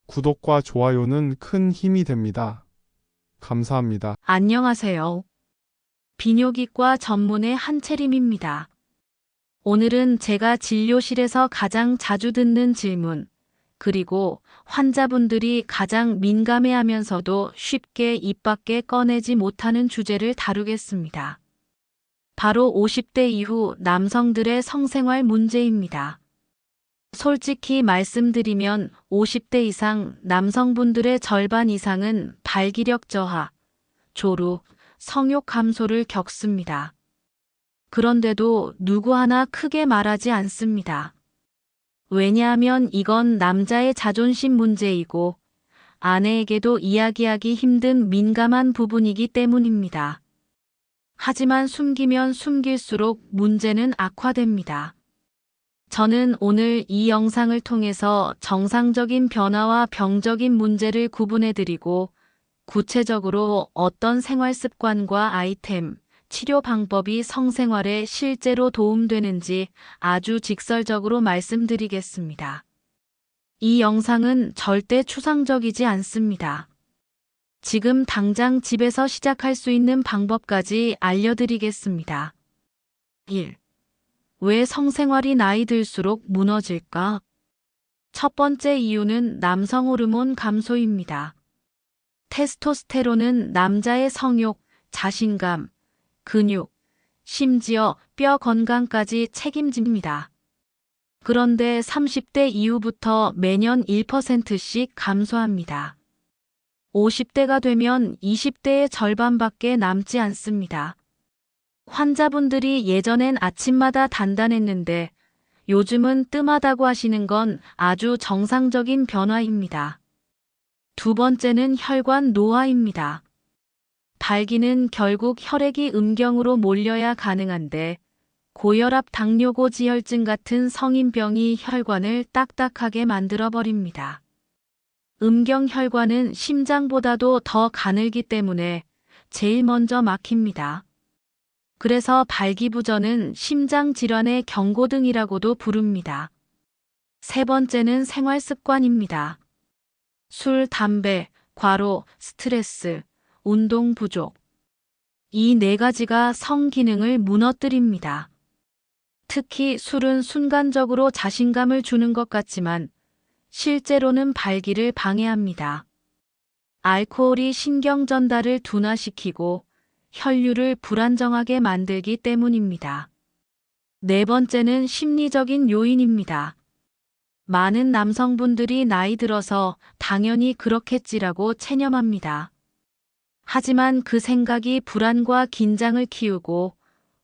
구독과 좋아요는 큰 힘이 됩니다. 감사합니다. 안녕하세요. 비뇨기과 전문의 한채림입니다. 오늘은 제가 진료실에서 가장 자주 듣는 질문, 그리고 환자분들이 가장 민감해하면서도 쉽게 입 밖에 꺼내지 못하는 주제를 다루겠습니다. 바로 50대 이후 남성들의 성생활 문제입니다. 솔직히 말씀드리면 50대 이상 남성분들의 절반 이상은 발기력 저하, 조루, 성욕 감소를 겪습니다. 그런데도 누구 하나 크게 말하지 않습니다. 왜냐하면 이건 남자의 자존심 문제이고 아내에게도 이야기하기 힘든 민감한 부분이기 때문입니다. 하지만 숨기면 숨길수록 문제는 악화됩니다. 저는 오늘 이 영상을 통해서 정상적인 변화와 병적인 문제를 구분해드리고 구체적으로 어떤 생활 습관과 아이템, 치료 방법이 성생활에 실제로 도움되는지 아주 직설적으로 말씀드리겠습니다. 이 영상은 절대 추상적이지 않습니다. 지금 당장 집에서 시작할 수 있는 방법까지 알려드리겠습니다. 1. 왜 성생활이 나이 들수록 무너질까? 첫 번째 이유는 남성 호르몬 감소입니다. 테스토스테론은 남자의 성욕, 자신감, 근육, 심지어 뼈 건강까지 책임집니다. 그런데 30대 이후부터 매년 1%씩 감소합니다. 50대가 되면 20대의 절반밖에 남지 않습니다. 환자분들이 예전엔 아침마다 단단했는데 요즘은 뜸하다고 하시는 건 아주 정상적인 변화입니다. 두 번째는 혈관 노화입니다. 발기는 결국 혈액이 음경으로 몰려야 가능한데 고혈압, 당뇨고지혈증 같은 성인병이 혈관을 딱딱하게 만들어버립니다. 음경혈관은 심장보다도 더 가늘기 때문에 제일 먼저 막힙니다. 그래서 발기부전은 심장질환의 경고등이라고도 부릅니다. 세 번째는 생활습관입니다. 술, 담배, 과로, 스트레스, 운동 부족. 이 네 가지가 성기능을 무너뜨립니다. 특히 술은 순간적으로 자신감을 주는 것 같지만 실제로는 발기를 방해합니다. 알코올이 신경 전달을 둔화시키고 혈류를 불안정하게 만들기 때문입니다. 네 번째는 심리적인 요인입니다. 많은 남성분들이 나이 들어서 당연히 그렇겠지라고 체념합니다. 하지만 그 생각이 불안과 긴장을 키우고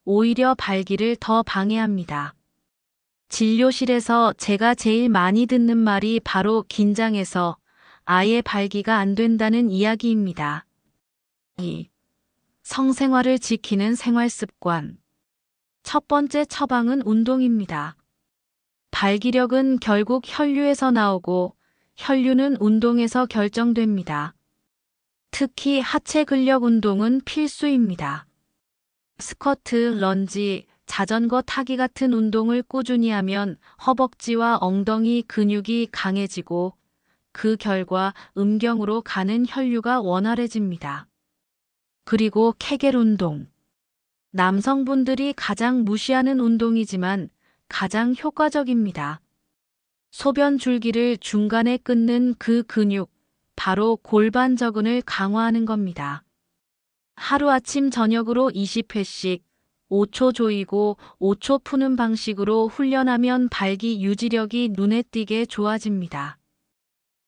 오히려 발기를 더 방해합니다. 진료실에서 제가 제일 많이 듣는 말이 바로 긴장해서 아예 발기가 안 된다는 이야기입니다. 2. 성생활을 지키는 생활습관. 첫 번째 처방은 운동입니다. 발기력은 결국 혈류에서 나오고 혈류는 운동에서 결정됩니다. 특히 하체 근력 운동은 필수입니다. 스쿼트, 런지, 자전거 타기 같은 운동을 꾸준히 하면 허벅지와 엉덩이 근육이 강해지고 그 결과 음경으로 가는 혈류가 원활해집니다. 그리고 케겔 운동. 남성분들이 가장 무시하는 운동이지만 가장 효과적입니다. 소변 줄기를 중간에 끊는 그 근육, 바로 골반 저근을 강화하는 겁니다. 하루 아침 저녁으로 20회씩 5초 조이고 5초 푸는 방식으로 훈련하면 발기 유지력이 눈에 띄게 좋아집니다.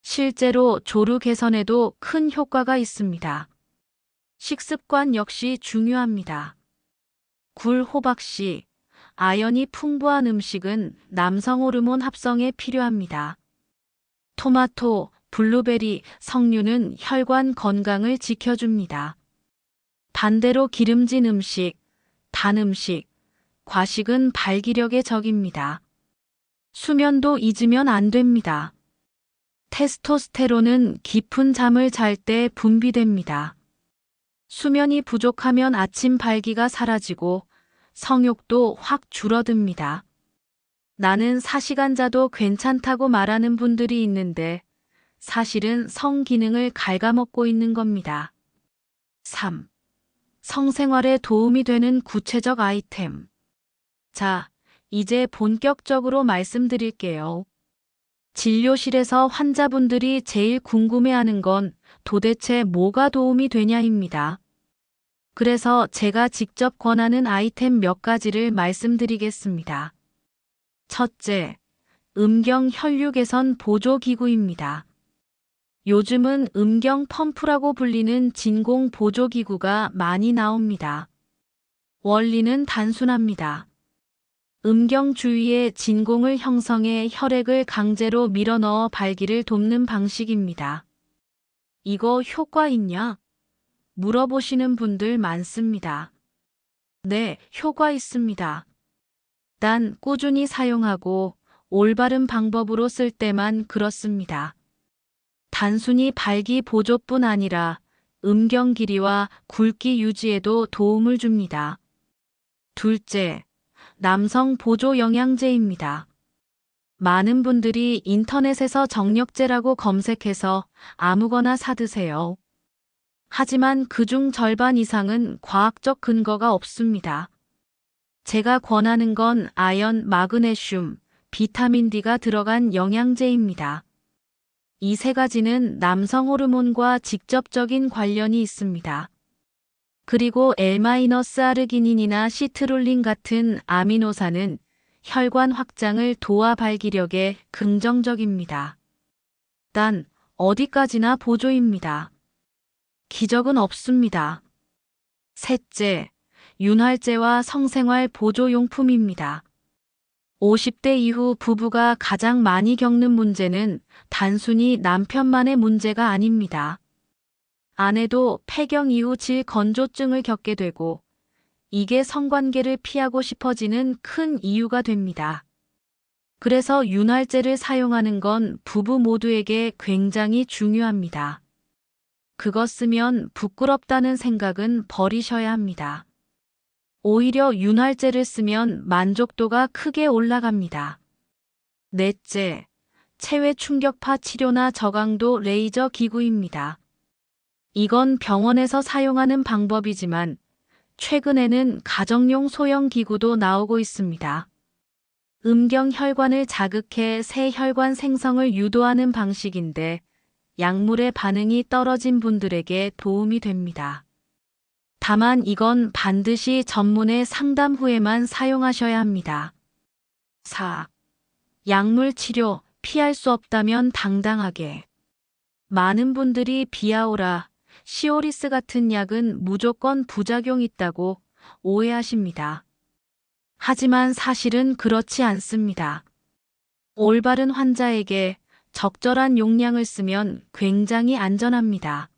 실제로 조루 개선에도 큰 효과가 있습니다. 식습관 역시 중요합니다. 굴, 호박씨, 아연이 풍부한 음식은 남성 호르몬 합성에 필요합니다. 토마토, 블루베리, 석류는 혈관 건강을 지켜줍니다. 반대로 기름진 음식, 단 음식, 과식은 발기력의 적입니다. 수면도 잊으면 안 됩니다. 테스토스테론은 깊은 잠을 잘 때 분비됩니다. 수면이 부족하면 아침 발기가 사라지고 성욕도 확 줄어듭니다. 나는 4시간 자도 괜찮다고 말하는 분들이 있는데 사실은 성 기능을 갉아먹고 있는 겁니다. 3. 성생활에 도움이 되는 구체적 아이템. 자, 이제 본격적으로 말씀드릴게요. 진료실에서 환자분들이 제일 궁금해하는 건 도대체 뭐가 도움이 되냐입니다. 그래서 제가 직접 권하는 아이템 몇 가지를 말씀드리겠습니다. 첫째, 음경 혈류 개선 보조 기구입니다. 요즘은 음경 펌프라고 불리는 진공 보조 기구가 많이 나옵니다. 원리는 단순합니다. 음경 주위에 진공을 형성해 혈액을 강제로 밀어넣어 발기를 돕는 방식입니다. 이거 효과 있냐? 물어보시는 분들 많습니다. 네, 효과 있습니다. 단 꾸준히 사용하고 올바른 방법으로 쓸 때만 그렇습니다. 단순히 발기 보조뿐 아니라 음경 길이와 굵기 유지에도 도움을 줍니다. 둘째, 남성 보조 영양제입니다. 많은 분들이 인터넷에서 정력제라고 검색해서 아무거나 사드세요. 하지만 그중 절반 이상은 과학적 근거가 없습니다. 제가 권하는 건 아연, 마그네슘, 비타민 D가 들어간 영양제입니다. 이 세 가지는 남성 호르몬과 직접적인 관련이 있습니다. 그리고 L-아르기닌이나 시트룰린 같은 아미노산은 혈관 확장을 도와 발기력에 긍정적입니다. 단, 어디까지나 보조입니다. 기적은 없습니다. 셋째, 윤활제와 성생활 보조용품입니다. 50대 이후 부부가 가장 많이 겪는 문제는 단순히 남편만의 문제가 아닙니다. 아내도 폐경 이후 질건조증을 겪게 되고 이게 성관계를 피하고 싶어지는 큰 이유가 됩니다. 그래서 윤활제를 사용하는 건 부부 모두에게 굉장히 중요합니다. 그거 쓰면 부끄럽다는 생각은 버리셔야 합니다. 오히려 윤활제를 쓰면 만족도가 크게 올라갑니다. 넷째, 체외 충격파 치료나 저강도 레이저 기구입니다. 이건 병원에서 사용하는 방법이지만 최근에는 가정용 소형 기구도 나오고 있습니다. 음경 혈관을 자극해 새 혈관 생성을 유도하는 방식인데 약물의 반응이 떨어진 분들에게 도움이 됩니다. 다만 이건 반드시 전문의 상담 후에만 사용하셔야 합니다. 4. 약물 치료, 피할 수 없다면 당당하게. 많은 분들이 비아오라, 시오리스 같은 약은 무조건 부작용 있다고 오해하십니다. 하지만 사실은 그렇지 않습니다. 올바른 환자에게 적절한 용량을 쓰면 굉장히 안전합니다.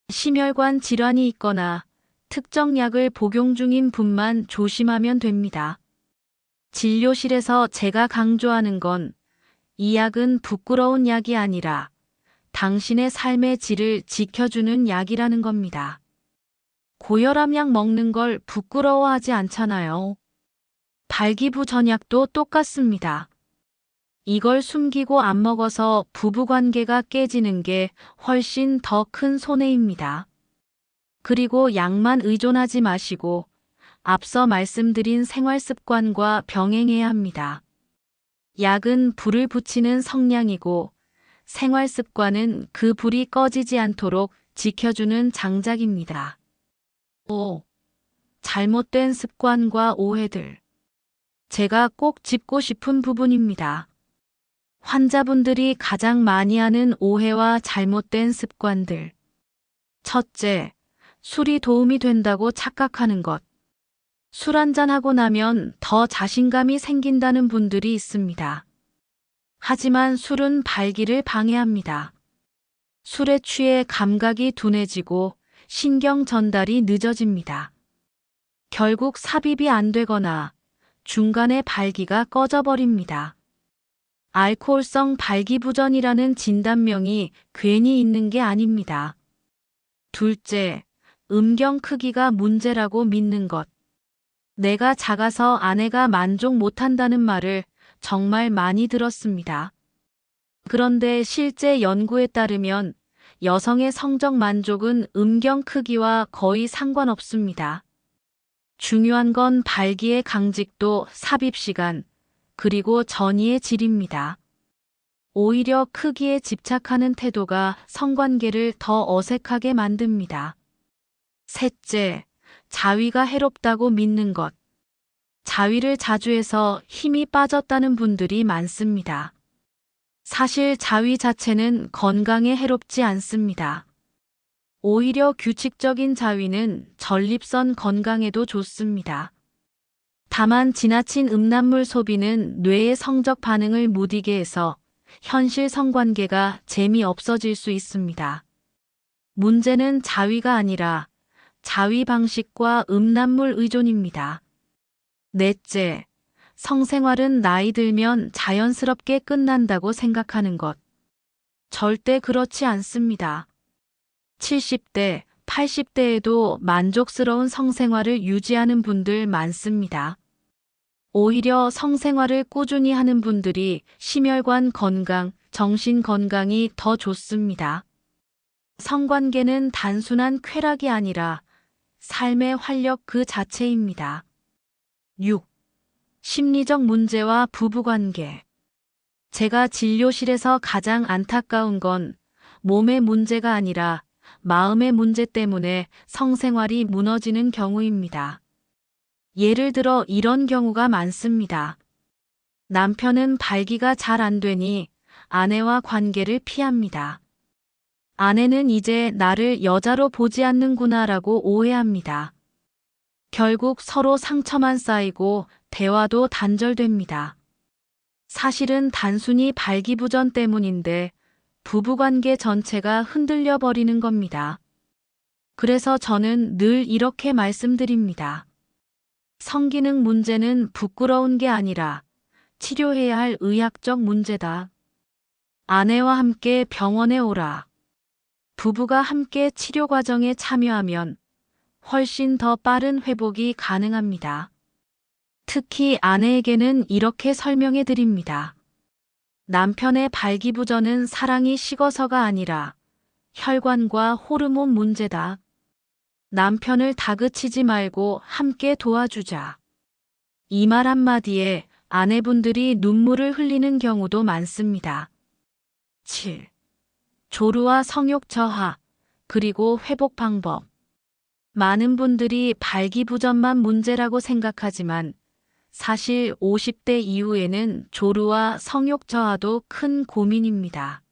심혈관 질환이 있거나 특정 약을 복용 중인 분만 조심하면 됩니다. 진료실에서 제가 강조하는 건 이 약은 부끄러운 약이 아니라 당신의 삶의 질을 지켜주는 약이라는 겁니다. 고혈압 약 먹는 걸 부끄러워하지 않잖아요. 발기부 전약도 똑같습니다. 이걸 숨기고 안 먹어서 부부관계가 깨지는 게 훨씬 더 큰 손해입니다. 그리고 약만 의존하지 마시고 앞서 말씀드린 생활습관과 병행해야 합니다. 약은 불을 붙이는 성냥이고 생활습관은 그 불이 꺼지지 않도록 지켜주는 장작입니다. 5. 잘못된 습관과 오해들. 제가 꼭 짚고 싶은 부분입니다. 환자분들이 가장 많이 하는 오해와 잘못된 습관들. 첫째, 술이 도움이 된다고 착각하는 것. 술 한잔하고 나면 더 자신감이 생긴다는 분들이 있습니다. 하지만 술은 발기를 방해합니다. 술에 취해 감각이 둔해지고 신경 전달이 늦어집니다. 결국 삽입이 안 되거나 중간에 발기가 꺼져버립니다. 알코올성 발기부전이라는 진단명이 괜히 있는 게 아닙니다. 둘째, 음경 크기가 문제라고 믿는 것. 내가 작아서 아내가 만족 못한다는 말을 정말 많이 들었습니다. 그런데 실제 연구에 따르면 여성의 성적 만족은 음경 크기와 거의 상관없습니다. 중요한 건 발기의 강직도, 삽입 시간, 그리고 전이의 질입니다. 오히려 크기에 집착하는 태도가 성관계를 더 어색하게 만듭니다. 셋째, 자위가 해롭다고 믿는 것. 자위를 자주 해서 힘이 빠졌다는 분들이 많습니다. 사실 자위 자체는 건강에 해롭지 않습니다. 오히려 규칙적인 자위는 전립선 건강에도 좋습니다. 다만 지나친 음란물 소비는 뇌의 성적 반응을 무디게 해서 현실 성관계가 재미없어질 수 있습니다. 문제는 자위가 아니라 자위 방식과 음란물 의존입니다. 넷째, 성생활은 나이 들면 자연스럽게 끝난다고 생각하는 것. 절대 그렇지 않습니다. 70대, 80대에도 만족스러운 성생활을 유지하는 분들 많습니다. 오히려 성생활을 꾸준히 하는 분들이 심혈관 건강, 정신 건강이 더 좋습니다. 성관계는 단순한 쾌락이 아니라 삶의 활력 그 자체입니다. 6. 심리적 문제와 부부관계. 제가 진료실에서 가장 안타까운 건 몸의 문제가 아니라 마음의 문제 때문에 성생활이 무너지는 경우입니다. 예를 들어 이런 경우가 많습니다. 남편은 발기가 잘 안 되니 아내와 관계를 피합니다. 아내는 이제 나를 여자로 보지 않는구나라고 오해합니다. 결국 서로 상처만 쌓이고 대화도 단절됩니다. 사실은 단순히 발기부전 때문인데 부부관계 전체가 흔들려 버리는 겁니다. 그래서 저는 늘 이렇게 말씀드립니다. 성기능 문제는 부끄러운 게 아니라 치료해야 할 의학적 문제다. 아내와 함께 병원에 오라. 부부가 함께 치료 과정에 참여하면 훨씬 더 빠른 회복이 가능합니다. 특히 아내에게는 이렇게 설명해 드립니다. 남편의 발기부전은 사랑이 식어서가 아니라 혈관과 호르몬 문제다. 남편을 다그치지 말고 함께 도와주자. 이 말 한마디에 아내분들이 눈물을 흘리는 경우도 많습니다. 7. 조루와 성욕 저하, 그리고 회복 방법. 많은 분들이 발기부전만 문제라고 생각하지만 사실 50대 이후에는 조루와 성욕 저하도 큰 고민입니다.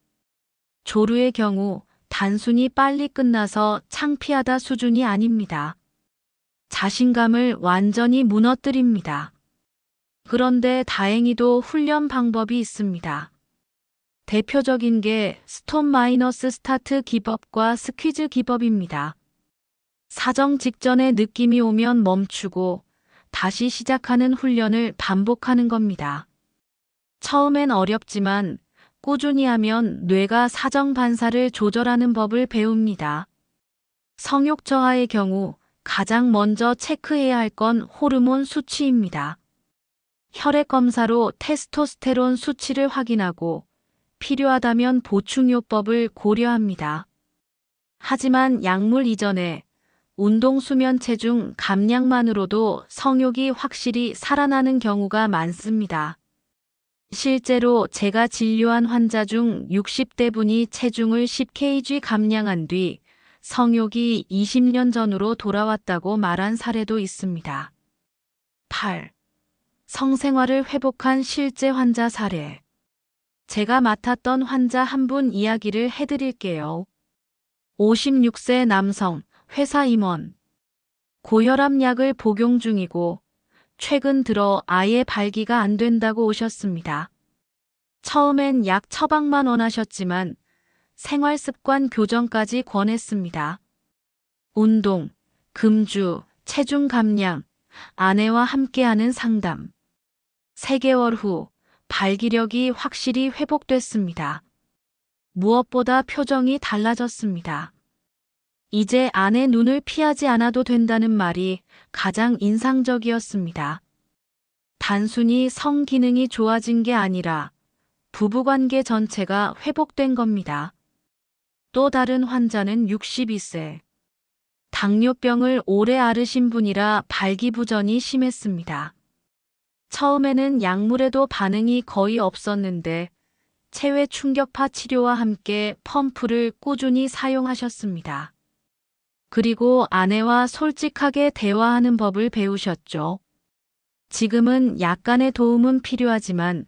조루의 경우 단순히 빨리 끝나서 창피하다 수준이 아닙니다. 자신감을 완전히 무너뜨립니다. 그런데 다행히도 훈련 방법이 있습니다. 대표적인 게 스톱 마이너스 스타트 기법과 스퀴즈 기법입니다. 사정 직전에 느낌이 오면 멈추고 다시 시작하는 훈련을 반복하는 겁니다. 처음엔 어렵지만 꾸준히 하면 뇌가 사정 반사를 조절하는 법을 배웁니다. 성욕 저하의 경우 가장 먼저 체크해야 할 건 호르몬 수치입니다. 혈액 검사로 테스토스테론 수치를 확인하고 필요하다면 보충요법을 고려합니다. 하지만 약물 이전에 운동, 수면, 체중, 감량만으로도 성욕이 확실히 살아나는 경우가 많습니다. 실제로 제가 진료한 환자 중 60대 분이 체중을 10kg 감량한 뒤 성욕이 20년 전으로 돌아왔다고 말한 사례도 있습니다. 8. 성생활을 회복한 실제 환자 사례. 제가 맡았던 환자 한 분 이야기를 해드릴게요. 56세 남성, 회사 임원. 고혈압 약을 복용 중이고 최근 들어 아예 발기가 안 된다고 오셨습니다. 처음엔 약 처방만 원하셨지만 생활습관 교정까지 권했습니다. 운동, 금주, 체중 감량, 아내와 함께하는 상담. 3개월 후 발기력이 확실히 회복됐습니다. 무엇보다 표정이 달라졌습니다. 이제 아내 눈을 피하지 않아도 된다는 말이 가장 인상적이었습니다. 단순히 성 기능이 좋아진 게 아니라 부부관계 전체가 회복된 겁니다. 또 다른 환자는 62세. 당뇨병을 오래 앓으신 분이라 발기부전이 심했습니다. 처음에는 약물에도 반응이 거의 없었는데 체외 충격파 치료와 함께 펌프를 꾸준히 사용하셨습니다. 그리고 아내와 솔직하게 대화하는 법을 배우셨죠. 지금은 약간의 도움은 필요하지만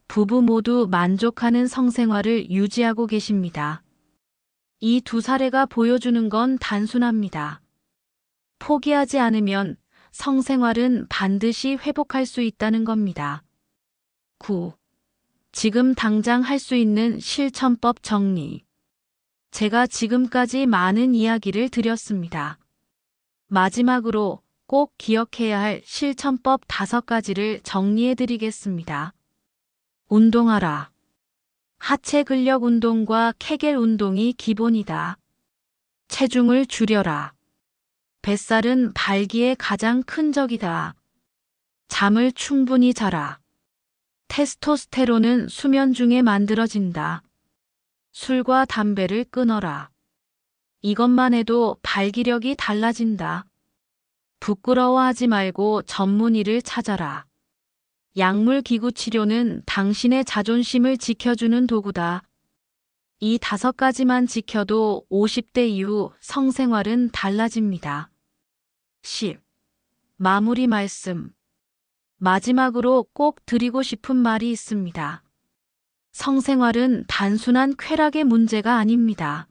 부부 모두 만족하는 성생활을 유지하고 계십니다. 이 두 사례가 보여주는 건 단순합니다. 포기하지 않으면 성생활은 반드시 회복할 수 있다는 겁니다. 9. 지금 당장 할 수 있는 실천법 정리. 제가 지금까지 많은 이야기를 드렸습니다. 마지막으로 꼭 기억해야 할 실천법 5가지를 정리해 드리겠습니다. 운동하라. 하체 근력 운동과 케겔 운동이 기본이다. 체중을 줄여라. 뱃살은 발기의 가장 큰 적이다. 잠을 충분히 자라. 테스토스테론은 수면 중에 만들어진다. 술과 담배를 끊어라. 이것만 해도 발기력이 달라진다. 부끄러워하지 말고 전문의를 찾아라. 약물 기구 치료는 당신의 자존심을 지켜주는 도구다. 이 5가지만 지켜도 50대 이후 성생활은 달라집니다. 10. 마무리 말씀. 마지막으로 꼭 드리고 싶은 말이 있습니다. 성생활은 단순한 쾌락의 문제가 아닙니다.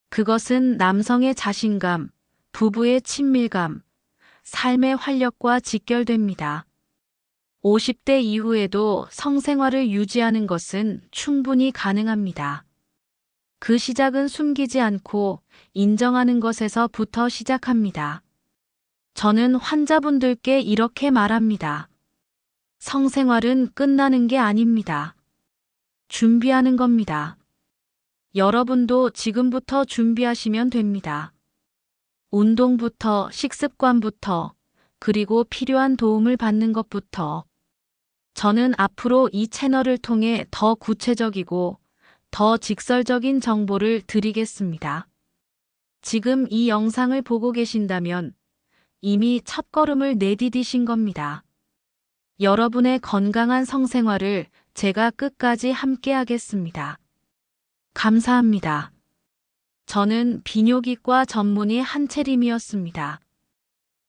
그것은 남성의 자신감, 부부의 친밀감, 삶의 활력과 직결됩니다. 50대 이후에도 성생활을 유지하는 것은 충분히 가능합니다. 그 시작은 숨기지 않고 인정하는 것에서부터 시작합니다. 저는 환자분들께 이렇게 말합니다. 성생활은 끝나는 게 아닙니다. 준비하는 겁니다. 여러분도 지금부터 준비하시면 됩니다. 운동부터 식습관부터 그리고 필요한 도움을 받는 것부터 저는 앞으로 이 채널을 통해 더 구체적이고 더 직설적인 정보를 드리겠습니다. 지금 이 영상을 보고 계신다면 이미 첫걸음을 내디디신 겁니다. 여러분의 건강한 성생활을 제가 끝까지 함께 하겠습니다. 감사합니다. 저는 비뇨기과 전문의 한채림이었습니다.